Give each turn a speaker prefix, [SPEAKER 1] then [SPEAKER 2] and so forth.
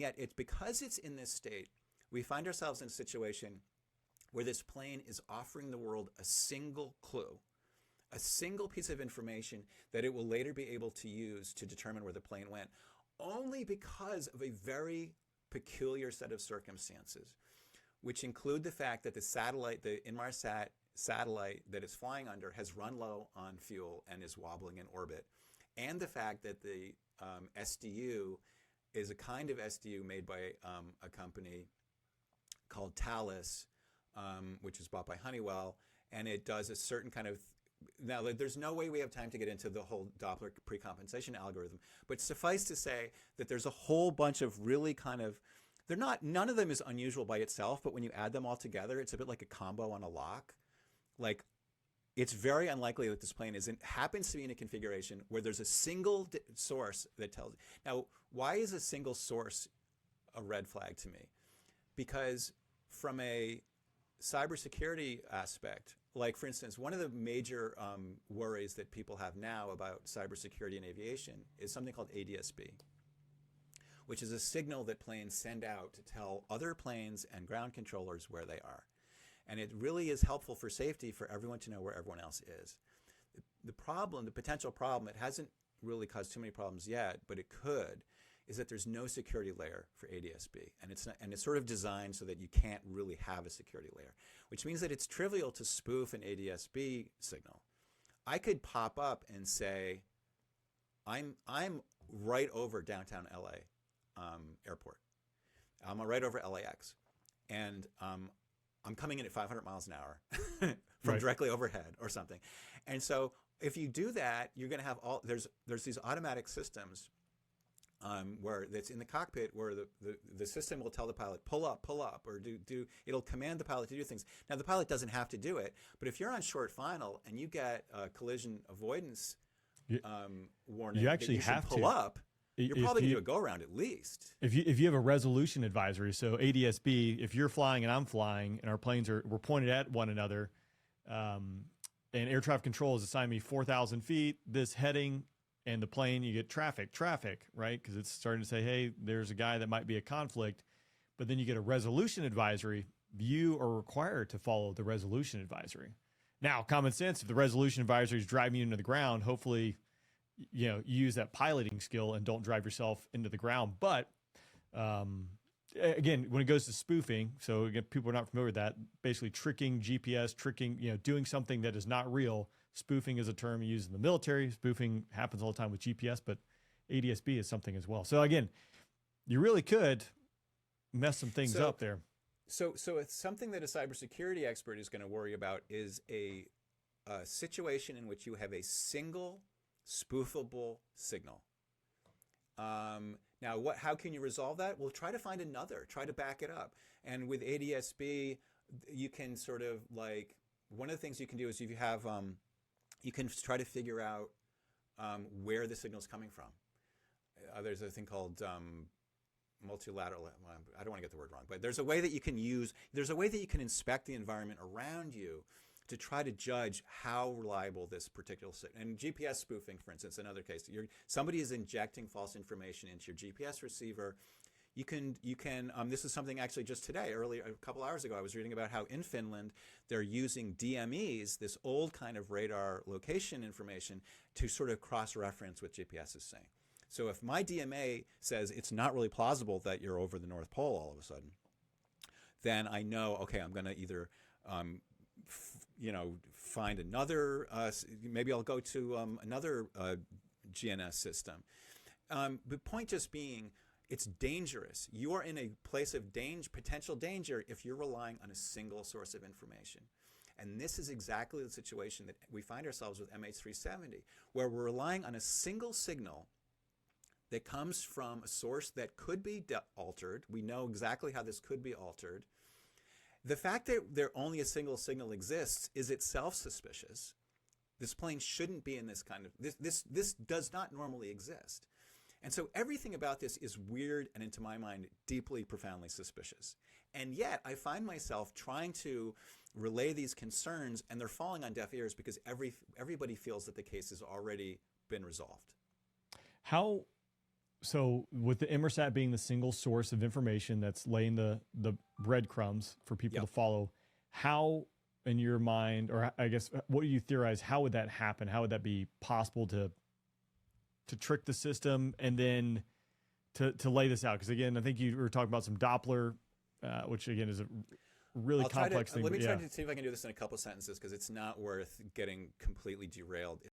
[SPEAKER 1] yet it's because it's in this state, we find ourselves in a situation where this plane is offering the world a single clue, a single piece of information that it will later be able to use to determine where the plane went, only because of a very peculiar set of circumstances, which include the fact that the satellite, the Inmarsat satellite that it's flying under, has run low on fuel and is wobbling in orbit, and the fact that the SDU is a kind of SDU made by a company called Thales, which was bought by Honeywell, and it does a certain kind of. Now, there's no way we have time to get into the whole Doppler precompensation algorithm, but suffice to say that there's a whole bunch of really kind of, none of them is unusual by itself, but when you add them all together, it's a bit like a combo on a lock. Like, it's very unlikely that this plane happens to be in a configuration where there's a single source that tells. Now, why is a single source a red flag to me? Because from a cybersecurity aspect, like, for instance, one of the major worries that people have now about cybersecurity and aviation is something called ADSB, which is a signal that planes send out to tell other planes and ground controllers where they are. And it really is helpful for safety for everyone to know where everyone else is. The problem, the potential problem, it hasn't really caused too many problems yet, but it could, is that there's no security layer for ADSB, and it's sort of designed so that you can't really have a security layer, which means that it's trivial to spoof an ADSB signal. I could pop up and say, I'm right over downtown LA airport. I'm right over LAX, and I'm coming in at 500 miles an hour from directly overhead or something. And so if you do that, you're going to have there's these automatic systems where that's in the cockpit where the system will tell the pilot, pull up, or it'll command the pilot to do things. Now, the pilot doesn't have to do it, but if you're on short final and you get a collision avoidance warning,
[SPEAKER 2] you actually
[SPEAKER 1] have to pull up, you're probably going to do a go around at least.
[SPEAKER 2] If you have a resolution advisory, so ADSB, if you're flying and I'm flying and our planes we're pointed at one another, and air traffic control has assigned me 4,000 feet, this heading, and the plane, you get traffic, right? Because it's starting to say, hey, there's a guy that might be a conflict. But then you get a resolution advisory. You are required to follow the resolution advisory. Now, common sense, if the resolution advisory is driving you into the ground, hopefully, you use that piloting skill and don't drive yourself into the ground. But again, when it goes to spoofing, so again, people are not familiar with that, basically tricking GPS, doing something that is not real. Spoofing is a term used in the military. Spoofing happens all the time with GPS, but ADSB is something as well. So again, you really could mess some things up there.
[SPEAKER 1] So it's something that a cybersecurity expert is going to worry about is a situation in which you have a single spoofable signal. Now, how can you resolve that? Well, try to find another. Try to back it up. And with ADSB, you can sort of like, one of the things you can do is if you have, you can try to figure out where the signal is coming from. There's a thing called multilateral. I don't want to get the word wrong, but there's a way that you can inspect the environment around you to try to judge how reliable this particular signal. And GPS spoofing, for instance, another case, somebody is injecting false information into your GPS receiver. You can. This is something actually just today, a couple hours ago, I was reading about how in Finland they're using DMEs, this old kind of radar location information, to sort of cross-reference what GPS is saying. So if my DMA says it's not really plausible that you're over the North Pole all of a sudden, then I know, okay, I'm going to either find another. Maybe I'll go to another GNS system. The point just being, it's dangerous. You are in a place of potential danger if you're relying on a single source of information. And this is exactly the situation that we find ourselves with MH370, where we're relying on a single signal that comes from a source that could be altered. We know exactly how this could be altered. The fact that there only a single signal exists is itself suspicious. This plane shouldn't be in this kind of, this does not normally exist. And so everything about this is weird and, into my mind, deeply, profoundly suspicious. And yet I find myself trying to relay these concerns, and they're falling on deaf ears because everybody feels that the case has already been resolved.
[SPEAKER 2] How So with the Inmarsat being the single source of information that's laying the breadcrumbs for people
[SPEAKER 1] Yep.
[SPEAKER 2] to follow, how in your mind, or I guess what do you theorize, how would that happen? How would that be possible to trick the system and then to lay this out? Because again, I think you were talking about some Doppler, which again is a really complex thing.
[SPEAKER 1] Let me
[SPEAKER 2] but
[SPEAKER 1] try
[SPEAKER 2] yeah.
[SPEAKER 1] to see if I can do this in a couple sentences, because it's not worth getting completely derailed.